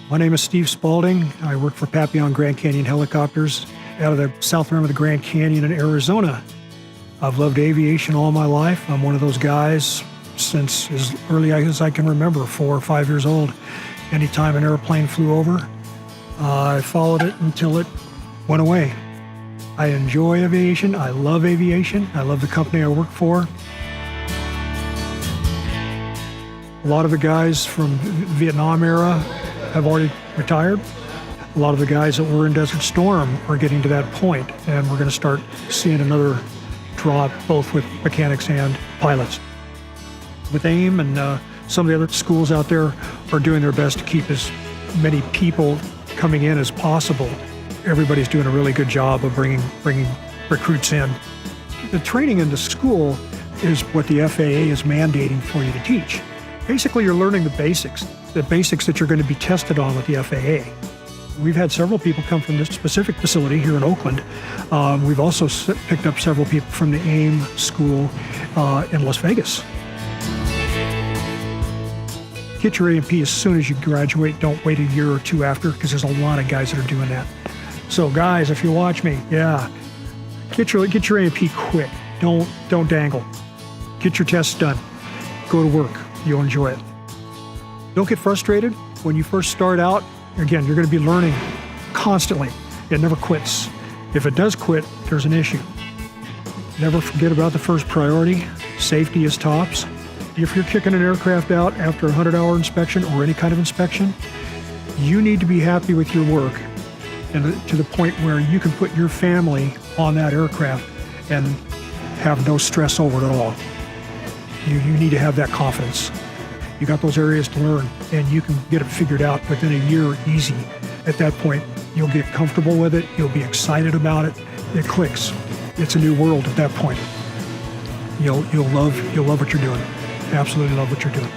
My name is Steve Spaulding. I work for Papillon Grand Canyon Helicopters out of the south rim of the Grand Canyon in Arizona. I've loved aviation all my life. I'm one of those guys since as early as I can remember, 4 or 5 years old. Anytime an airplane flew over, I followed it until it went away. I enjoy aviation. I love aviation. I love the company I work for. A lot of the guys from Vietnam era have already retired. A lot of the guys that were in Desert Storm are getting to that point, and we're going to start seeing another drop, both with mechanics and pilots. With AIM and some of the other schools out there are doing their best to keep as many people coming in as possible. Everybody's doing a really good job of bringing recruits in. The training in the school is what the FAA is mandating for you to teach. Basically, you're learning the basics that you're going to be tested on with the FAA. We've had several people come from this specific facility here in Oakland. We've also picked up several people from the AIM school in Las Vegas. Get your A&P as soon as you graduate. Don't wait a year or two after, because there's a lot of guys that are doing that. So guys, if you watch me, get your A&P quick. Don't dangle. Get your tests done. Go to work. You'll enjoy it. Don't get frustrated when you first start out. Again, you're going to be learning constantly. It never quits. If it does quit, there's an issue. Never forget about the first priority. Safety is tops. If you're kicking an aircraft out after a 100-hour inspection or any kind of inspection, you need to be happy with your work and to the point where you can put your family on that aircraft and have no stress over it at all. You need to have that confidence. You got those areas to learn, and you can get it figured out within a year easy. At that point, you'll get comfortable with it. You'll be excited about it. It clicks. It's a new world at that point. You'll love what you're doing. Absolutely love what you're doing.